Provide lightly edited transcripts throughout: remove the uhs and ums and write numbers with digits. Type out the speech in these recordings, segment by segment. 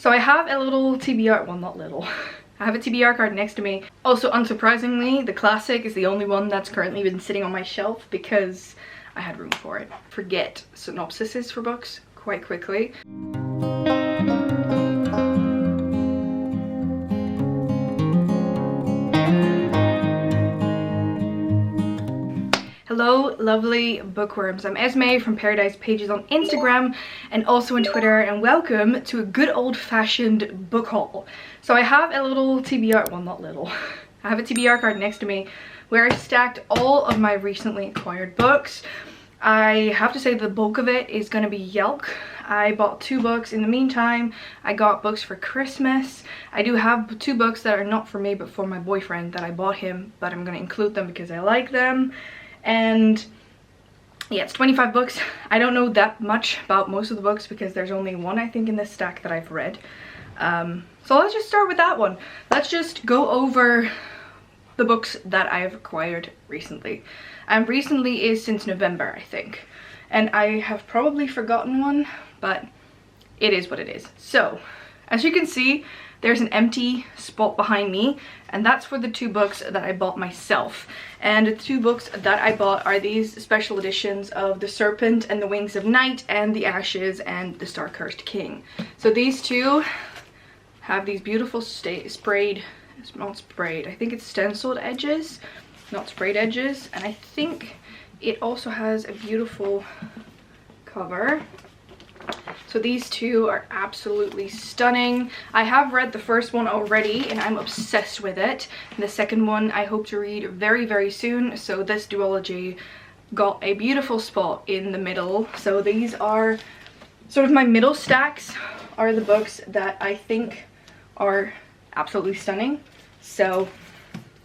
So I have a little TBR, well not little, I have a TBR card next to me. Also, unsurprisingly, the classic is the only one that's currently been sitting on my shelf because I had room for it. Forget synopsises for books quite quickly. Hello lovely bookworms, I'm Esmay from Paradise Pages on Instagram and also on Twitter, and welcome to a good old-fashioned book haul. So I have a little TBR, well not little, I have a TBR card next to me where I've stacked all of my recently acquired books. I have to say the bulk of it is going to be Yalc. I bought 2 books in the meantime. I got books for Christmas. I do have 2 books that are not for me but for my boyfriend that I bought him, but I'm going to include them because I like them. And yeah, it's 25 books. I don't know that much about most of the books because there's only one I think in this stack that I've read. So let's just start with that one. Let's just go over the books that I've acquired recently. And recently is since November, I think. And I have probably forgotten one, but it is what it is. So, as you can see, there's an empty spot behind me, and that's for the 2 books that I bought myself. And the 2 books that I bought are these special editions of The Serpent and the Wings of Night and The Ashes and The Star-Cursed King. So these 2 have these beautiful sprayed, it's not sprayed, I think it's stenciled edges, not sprayed edges, and I think it also has a beautiful cover. So these 2 are absolutely stunning. I have read the first one already and I'm obsessed with it. And the second one I hope to read very, very soon. So this duology got a beautiful spot in the middle. So these are sort of my middle stacks, are the books that I think are absolutely stunning. So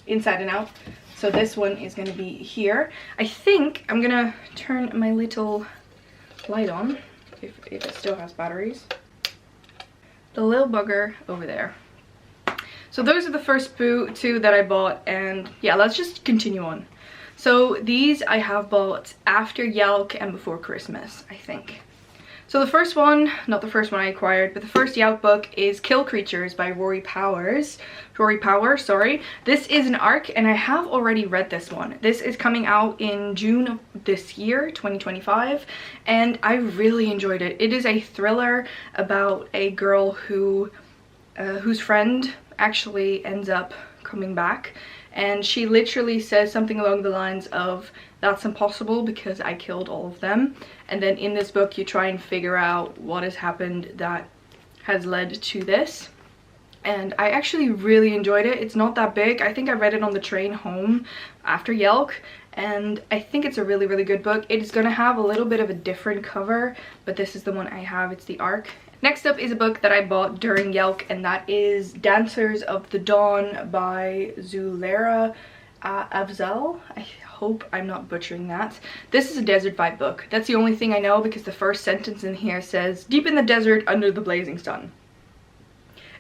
inside and out. So this one is going to be here. I think I'm going to turn my little light on. If it still has batteries. The little bugger over there. So those are the first 2 that I bought, and yeah, let's just continue on. So these I have bought after Yalc and before Christmas, I think. So the first one, not the first one I acquired, but the first Yalc book is Kill Creatures by Rory Power, sorry. This is an ARC and I have already read this one. This is coming out in June of this year, 2025, and I really enjoyed it. It is a thriller about a girl who whose friend actually ends up coming back, and she literally says something along the lines of, "That's impossible because I killed all of them." And then in this book you try and figure out what has happened that has led to this. And I actually really enjoyed it. It's not that big. I think I read it on the train home after Yalc, and I think it's a really, really good book. It is going to have a little bit of a different cover, but this is the one I have. It's the ARC. Next up is a book that I bought during Yalc, and that is Dancers of the Dawn by Zulera Afzal. I hope I'm not butchering that. This is a desert vibe book. That's the only thing I know because the first sentence in here says, "Deep in the desert under the blazing sun."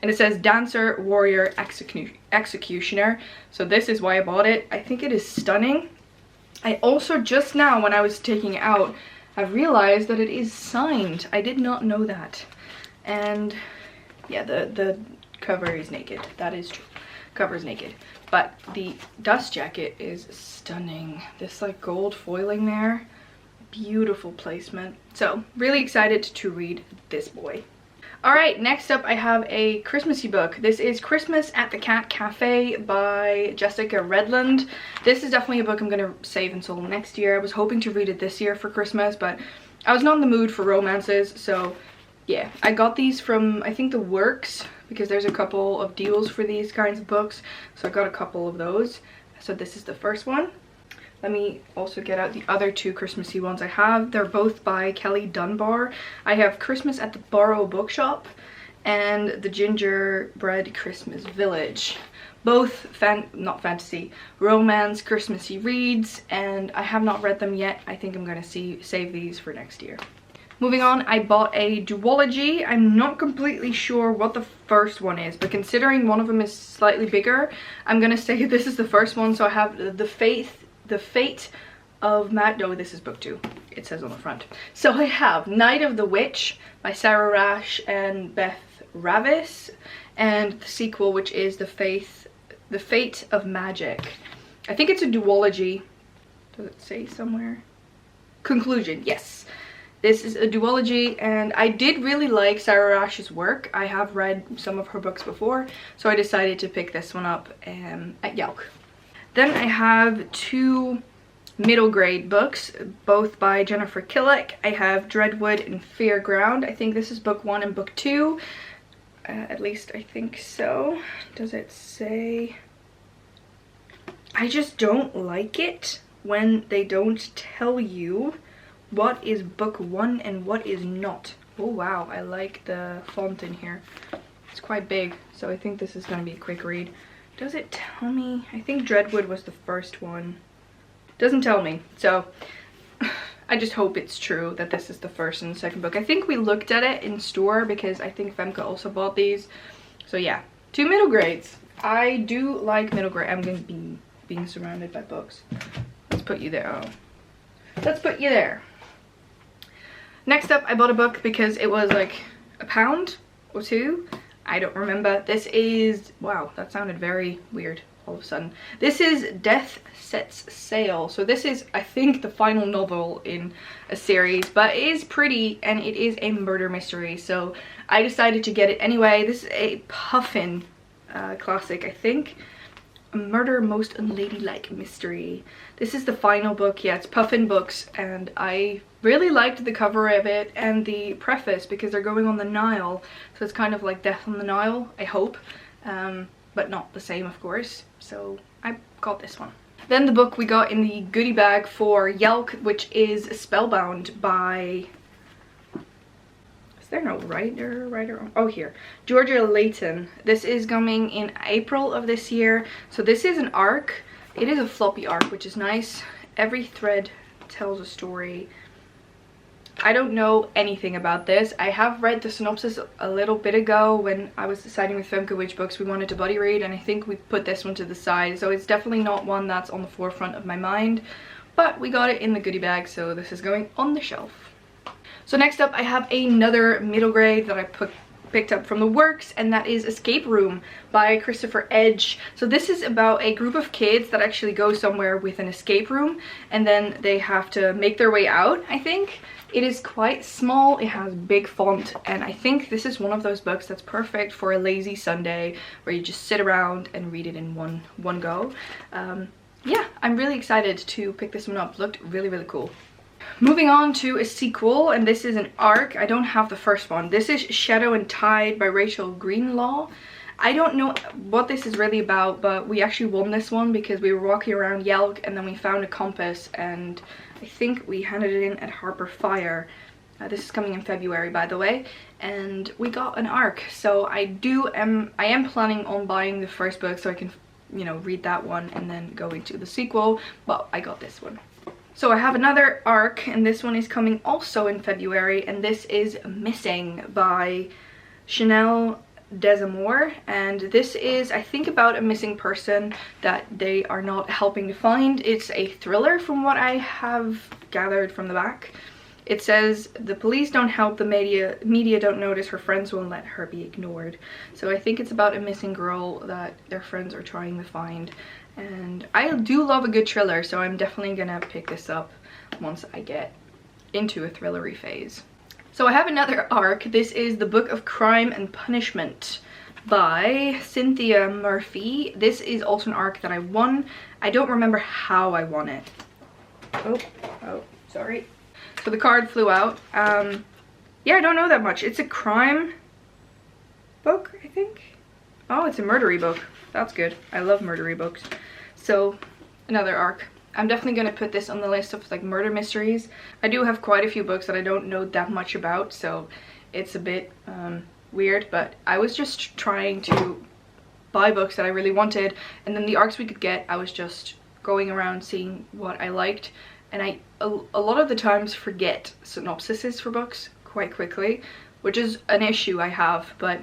And it says Dancer, Warrior, Executioner. So this is why I bought it. I think it is stunning. I also just now when I was taking it out, I realized that it is signed. I did not know that. And yeah, the cover is naked. That is true. Cover is naked. But the dust jacket is stunning. This like gold foiling there. Beautiful placement. So really excited to read this boy. Alright, next up I have a Christmassy book. This is Christmas at the Cat Cafe by Jessica Redland. This is definitely a book I'm going to save until next year. I was hoping to read it this year for Christmas, but I was not in the mood for romances, so yeah. I got these from, I think, The Works, because there's a couple of deals for these kinds of books, so I got a couple of those. So this is the first one. Let me also get out the other 2 Christmassy ones I have. They're both by Kelly Dunbar. I have Christmas at the Borough Bookshop and The Gingerbread Christmas Village. Both not fantasy, romance, Christmassy reads, and I have not read them yet. I think I'm going to save these for next year. Moving on, I bought a duology. I'm not completely sure what the first one is, but considering one of them is slightly bigger, I'm going to say this is the first one. So I have The Fate of Matt. No, this is book 2. It says on the front. So I have Night of the Witch by Sarah Rash and Beth Ravis, and the sequel, which is The Fate of Magic. I think it's a duology. Does it say somewhere? Conclusion, yes. This is a duology, and I did really like Sarah Rash's work. I have read some of her books before, so I decided to pick this one up at Yalc. Then I have two middle grade books, both by Jennifer Killick. I have Dreadwood and Fairground. I think this is book 1 and book 2. At least I think so. Does it say? I just don't like it when they don't tell you what is book 1 and what is not. Oh wow, I like the font in here. It's quite big, so I think this is going to be a quick read. Does it tell me? I think Dreadwood was the first one. Doesn't tell me, so I just hope it's true that this is the first and the second book. I think we looked at it in store because I think Femke also bought these. So yeah, 2 middle grades. I do like middle grade. I'm going to be being surrounded by books. Let's put you there. Oh, let's put you there. Next up, I bought a book because it was like £1 or £2. I don't remember. This is, wow, that sounded very weird all of a sudden. This is Death Sets Sail. So this is, I think, the final novel in a series, but it is pretty and it is a murder mystery. So I decided to get it anyway. This is a Puffin classic, I think. A Murder Most Unladylike Mystery. This is the final book. Yeah, it's Puffin Books, and I really liked the cover of it and the preface because they're going on the Nile, so it's kind of like Death on the Nile, I hope, but not the same, of course. So I got this one. Then the book we got in the goodie bag for Yalc, which is Spellbound by, is there no writer? Oh, here. Georgia Layton. This is coming in April of this year. So this is an arc. It is a floppy arc, which is nice. Every thread tells a story. I don't know anything about this. I have read the synopsis a little bit ago when I was deciding with Femke which books we wanted to buddy read, and I think we put this one to the side. So it's definitely not one that's on the forefront of my mind. But we got it in the goodie bag, so this is going on the shelf. So next up I have another middle grade that I picked up from the works, and that is Escape Room by Christopher Edge. So this is about a group of kids that actually go somewhere with an escape room, and then they have to make their way out, I think. It is quite small, it has big font, and I think this is one of those books that's perfect for a lazy Sunday where you just sit around and read it in one go. Yeah, I'm really excited to pick this one up. It looked really, really cool. Moving on to a sequel, and this is an arc. I don't have the first one. This is Shadow and Tide by Rachel Greenlaw. I don't know what this is really about, but we actually won this one because we were walking around Yalc and then we found a compass, and I think we handed it in at Harper Fire. This is coming in February, by the way, and we got an arc. So I am planning on buying the first book so I can, you know, read that one and then go into the sequel, but I got this one. So I have another arc, and this one is coming also in February, and this is Missing by Chanel Desamore, and this is, I think, about a missing person that they are not helping to find. It's a thriller from what I have gathered from the back. It says the police don't help, the media don't notice, her friends won't let her be ignored. So I think it's about a missing girl that their friends are trying to find, and I do love a good thriller, so I'm definitely gonna pick this up once I get into a thrillery phase. So I have another arc. This is The Book of Crime and Punishment by Cynthia Murphy. This is also an arc that I won. I don't remember how I won it. Oh, sorry. So the card flew out. Yeah, I don't know that much. It's a crime book, I think. Oh, it's a murdery book. That's good. I love murdery books. So another arc. I'm definitely going to put this on the list of like murder mysteries. I do have quite a few books that I don't know that much about, so it's a bit weird, but I was just trying to buy books that I really wanted, and then the arcs we could get, I was just going around seeing what I liked, and I a lot of the times forget synopsises for books quite quickly, which is an issue I have, but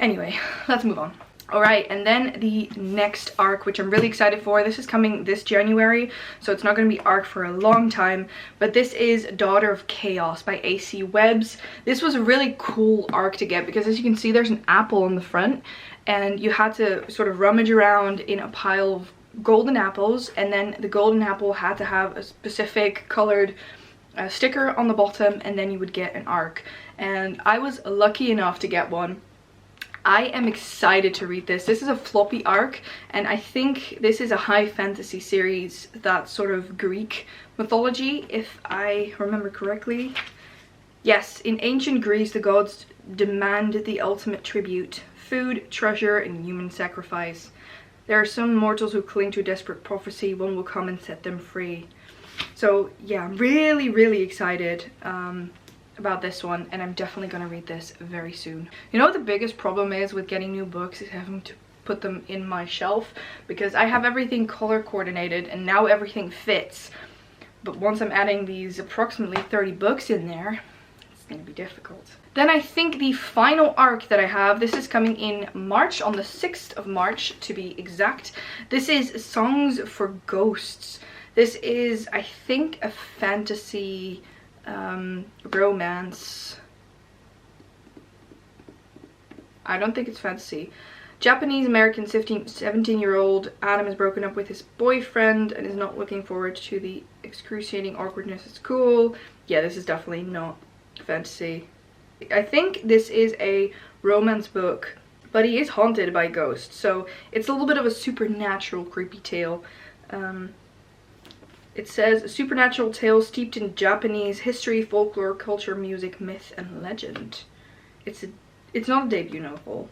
anyway, let's move on. Alright, and then the next arc, which I'm really excited for. This is coming this January, so it's not going to be arc for a long time. But this is Daughter of Chaos by AC Webbs. This was a really cool arc to get because, as you can see, there's an apple on the front. And you had to sort of rummage around in a pile of golden apples. And then the golden apple had to have a specific colored sticker on the bottom. And then you would get an arc. And I was lucky enough to get one. I am excited to read this. This is a floppy arc, and I think this is a high fantasy series that's sort of Greek mythology, if I remember correctly. Yes, in ancient Greece, the gods demand the ultimate tribute: food, treasure, and human sacrifice. There are some mortals who cling to a desperate prophecy. One will come and set them free. So yeah, I'm really excited about this one, and I'm definitely going to read this very soon. You know what the biggest problem is with getting new books is having to put them in my shelf, because I have everything color coordinated and now everything fits. But once I'm adding these approximately 30 books in there, it's going to be difficult. Then I think the final arc that I have, this is coming in March, on the 6th of March to be exact. This is Songs for Ghosts. This is, I think, a fantasy romance. I don't think it's fantasy. Japanese American 17-year-old Adam is broken up with his boyfriend and is not looking forward to the excruciating awkwardness at school. Yeah, this is definitely not fantasy. I think this is a romance book, but he is haunted by ghosts, so it's a little bit of a supernatural creepy tale. It says, a supernatural tale steeped in Japanese history, folklore, culture, music, myth, and legend. It's not a debut novel,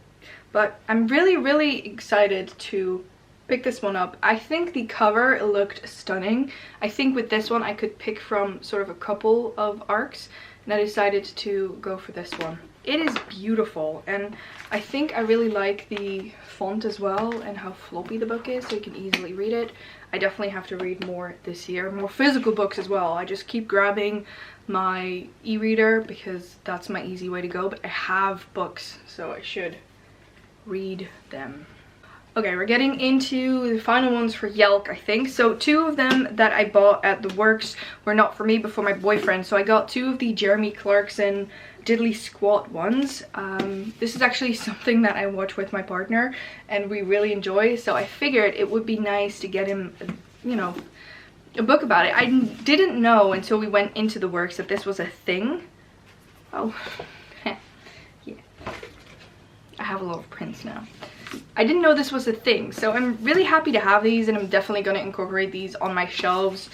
but I'm really excited to pick this one up. I think the cover looked stunning. I think with this one I could pick from sort of a couple of arcs, and I decided to go for this one. It is beautiful, and I think I really like the font as well and how floppy the book is, so you can easily read it. I definitely have to read more this year, more physical books as well. I just keep grabbing my e-reader because that's my easy way to go, but I have books, so I should read them. Okay, we're getting into the final ones for Yalc, I think. So 2 of them that I bought at the works were not for me but for my boyfriend. So I got 2 of the Jeremy Clarkson Diddly Squat ones. This is actually something that I watch with my partner and we really enjoy. So I figured it would be nice to get him, you know, a book about it. I didn't know until we went into the works that this was a thing. Oh, yeah. I have a lot of prints now. I didn't know this was a thing, so I'm really happy to have these, and I'm definitely going to incorporate these on my shelves.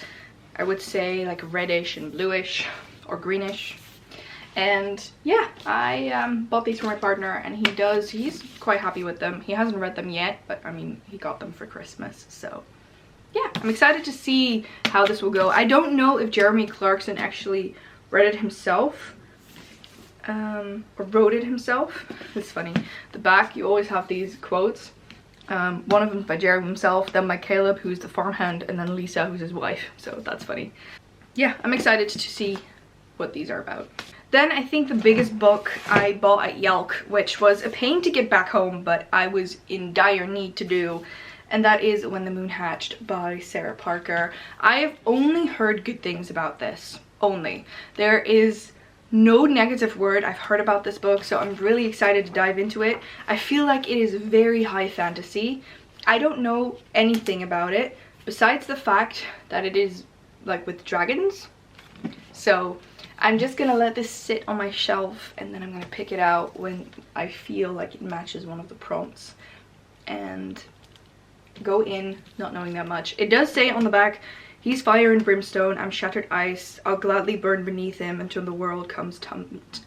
I would say like reddish and bluish or greenish. And yeah, I bought these for my partner, and he's quite happy with them. He hasn't read them yet, but I mean, he got them for Christmas, so yeah, I'm excited to see how this will go. I don't know if Jeremy Clarkson actually read it himself. Or wrote it himself. It's funny. The back, you always have these quotes. One of them by Jeremy himself, then by Caleb, who's the farmhand, and then Lisa, who's his wife. So that's funny. Yeah, I'm excited to see what these are about. Then I think the biggest book I bought at Yalc, which was a pain to get back home, but I was in dire need to do, and that is When the Moon Hatched by Sarah Parker. I've only heard good things about this. Only. There is no negative word I've heard about this book, so I'm really excited to dive into it. I feel like it is very high fantasy. I don't know anything about it besides the fact that it is like with dragons. So I'm just gonna let this sit on my shelf, and then I'm gonna pick it out when I feel like it matches one of the prompts and go in not knowing that much. It does say on the back, he's fire and brimstone, I'm shattered ice, I'll gladly burn beneath him until the world comes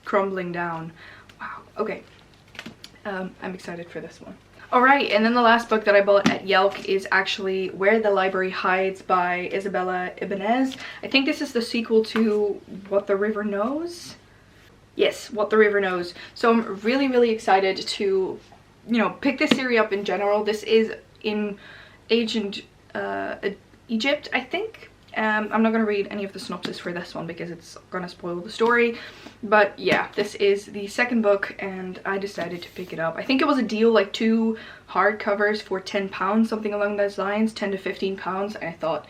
crumbling down. Wow, okay. I'm excited for this one. Alright, and then the last book that I bought at Yalc is actually Where the Library Hides by Isabella Ibanez. I think this is the sequel to What the River Knows. Yes, What the River Knows. So I'm really excited to, you know, pick this series up in general. This is in ancient Egypt, I think, I'm not going to read any of the synopsis for this one because it's going to spoil the story. But yeah, this is the second book and I decided to pick it up. I think it was a deal, like 2 hardcovers for £10, something along those lines, 10 to 15 pounds. And I thought,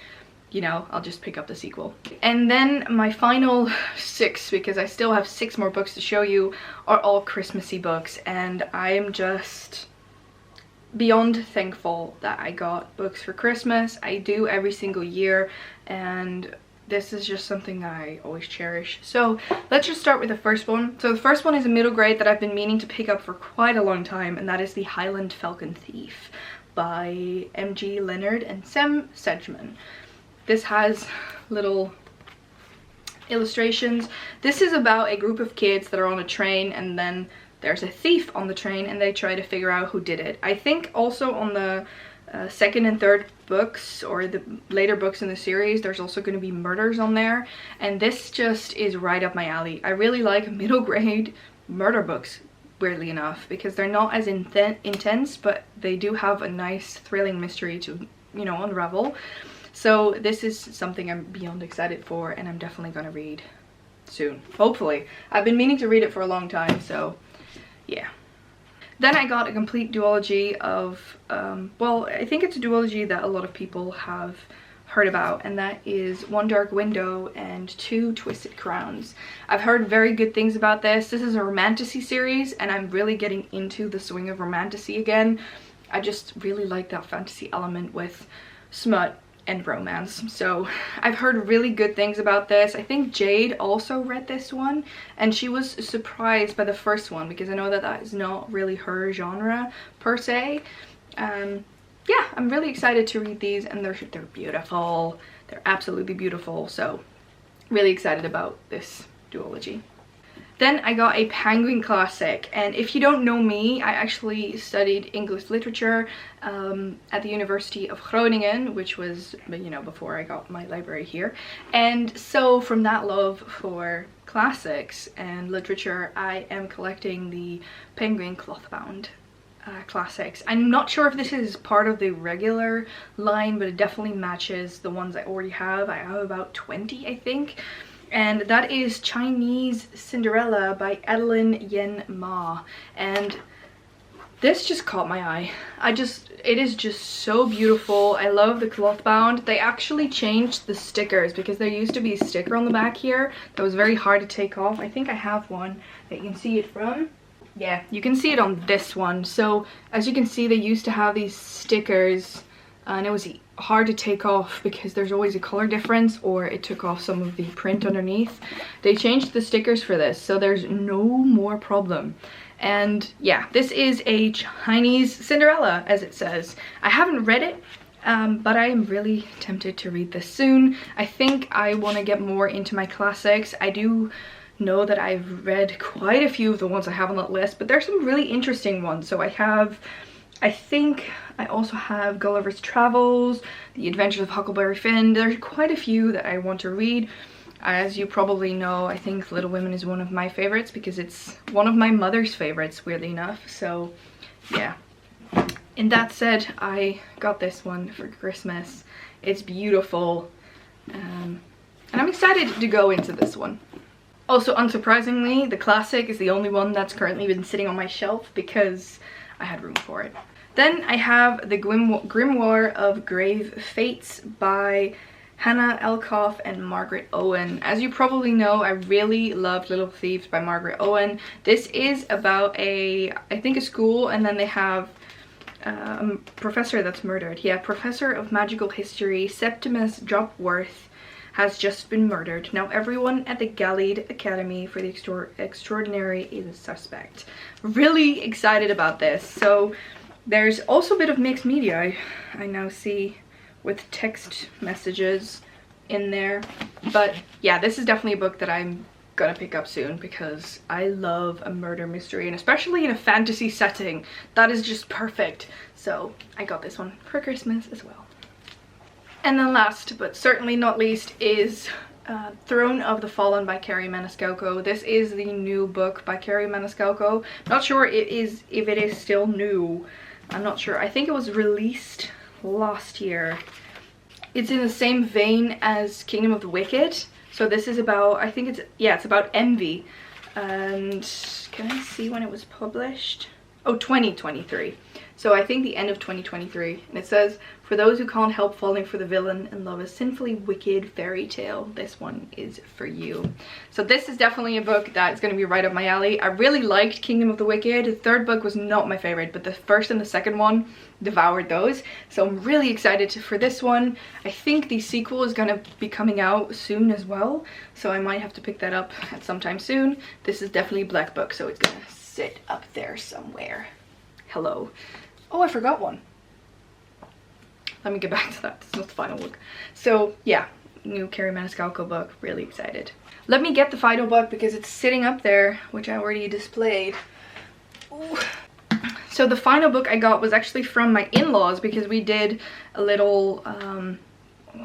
you know, I'll just pick up the sequel. And then my final 6, because I still have 6 more books to show you, are all Christmassy books. And I'm just beyond thankful that I got books for Christmas. I do every single year, and this is just something that I always cherish. So let's just start with the first one. So the first one is a middle grade that I've been meaning to pick up for quite a long time, and that is The Highland Falcon Thief by M.G. Leonard and Sam Sedgman. This has little illustrations. This is about a group of kids that are on a train, and then there's a thief on the train and they try to figure out who did it. I think also on the second and third books, or the later books in the series, there's also going to be murders on there, and this just is right up my alley. I really like middle grade murder books, weirdly enough, because they're not as intense, but they do have a nice thrilling mystery to, you know, unravel. So this is something I'm beyond excited for, and I'm definitely going to read soon, hopefully. I've been meaning to read it for a long time, so yeah. Then I got a complete duology of, well, I think it's a duology that a lot of people have heard about, and that is One Dark Window and Two Twisted Crowns. I've heard very good things about this. This is a romantasy series, and I'm really getting into the swing of romantasy again. I just really like that fantasy element with smut and romance. So I've heard really good things about this. I think Jade also read this one and she was surprised by the first one, because I know that that is not really her genre per se. Yeah, I'm really excited to read these, and they're beautiful. They're absolutely beautiful. So really excited about this duology. Then I got a Penguin classic, and if you don't know me, I actually studied English literature at the University of Groningen, which was, you know, before I got my library here. And so from that love for classics and literature, I am collecting the Penguin cloth-bound classics. I'm not sure if this is part of the regular line, but it definitely matches the ones I already have. I have about 20, I think. And that is Chinese Cinderella by Adeline Yen Ma, and this just caught my eye. It is just so beautiful. I love the cloth bound. They actually changed the stickers, because there used to be a sticker on the back here that was very hard to take off. I think I have one that you can see it from. Yeah, you can see it on this one. So as you can see, they used to have these stickers, and it was hard to take off because there's always a color difference, or it took off some of the print underneath. They changed the stickers for this, so there's no more problem. And yeah, this is a Chinese Cinderella, as it says. I haven't read it, but I am really tempted to read this soon. I think I want to get more into my classics. I do know that I've read quite a few of the ones I have on that list, but there's some really interesting ones. So I think I also have Gulliver's Travels, The Adventures of Huckleberry Finn. There's quite a few that I want to read. As you probably know, I think Little Women is one of my favorites, because it's one of my mother's favorites, weirdly enough. So yeah. And that said, I got this one for Christmas. It's beautiful. And I'm excited to go into this one. Also, unsurprisingly, the classic is the only one that's currently been sitting on my shelf, because I had room for it. Then I have the Grimoire of Grave Fates by Hannah Elkoff and Margaret Owen. As you probably know, I really loved Little Thieves by Margaret Owen. This is about I think a school, and then they have a professor that's murdered. Yeah, Professor of Magical History Septimus Jopworth has just been murdered. Now everyone at the Gallade Academy for the Extraordinary is a suspect. Really excited about this. So there's also a bit of mixed media I now see, with text messages in there. But yeah, this is definitely a book that I'm gonna pick up soon, because I love a murder mystery, and especially in a fantasy setting, that is just perfect. So I got this one for Christmas as well. And then last but certainly not least is Throne of the Fallen by Kerri Maniscalco. This is the new book by Kerri Maniscalco. Not sure if it is still new. I'm not sure. I think it was released last year. It's in the same vein as Kingdom of the Wicked. So this is about, I think it's, yeah, it's about envy. And can I see when it was published? Oh, 2023. So I think the end of 2023. And it says, for those who can't help falling for the villain and love a sinfully wicked fairy tale, this one is for you. So this is definitely a book that's going to be right up my alley. I really liked Kingdom of the Wicked. The third book was not my favorite, but the first and the second one, devoured those. So I'm really excited for this one. I think the sequel is going to be coming out soon as well. So I might have to pick that up at some time soon. This is definitely a black book, so it's going to sit up there somewhere. Hello. Oh, I forgot one. Let me get back to that. This is not the final book. So yeah, new Carrie Maniscalco book. Really excited. Let me get the final book because it's sitting up there, which I already displayed. Ooh. So the final book I got was actually from my in-laws because we did a little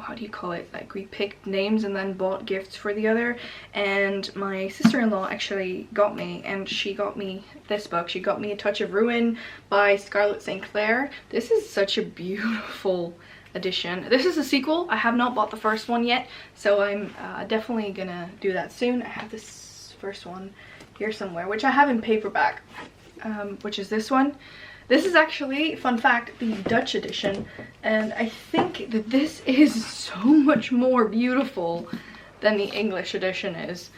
how do you call it, like we picked names and then bought gifts for the other, and my sister-in-law actually got me, and she got me this book. She got me A Touch of Ruin by Scarlett St. Clair. This is such a beautiful edition. This is a sequel. I have not bought the first one yet, so I'm definitely gonna do that soon. I have this first one here somewhere, which I have in paperback, which is this one. This is actually, fun fact, the Dutch edition, and I think that this is so much more beautiful than the English edition is.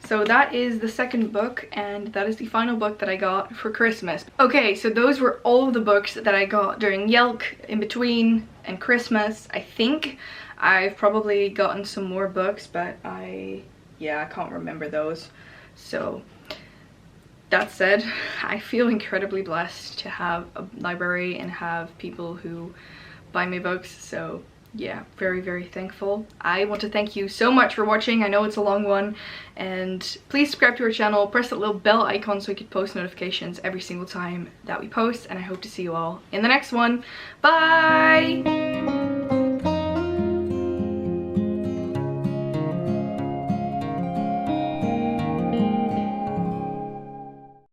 So that is the second book, and that is the final book that I got for Christmas. Okay, so those were all of the books that I got during Yalc, in between, and Christmas. I think I've probably gotten some more books, but I can't remember those. So that said, I feel incredibly blessed to have a library and have people who buy me books, so yeah, very, very thankful. I want to thank you so much for watching. I know it's a long one, and please subscribe to our channel, press that little bell icon so you can post notifications every single time that we post, and I hope to see you all in the next one. Bye!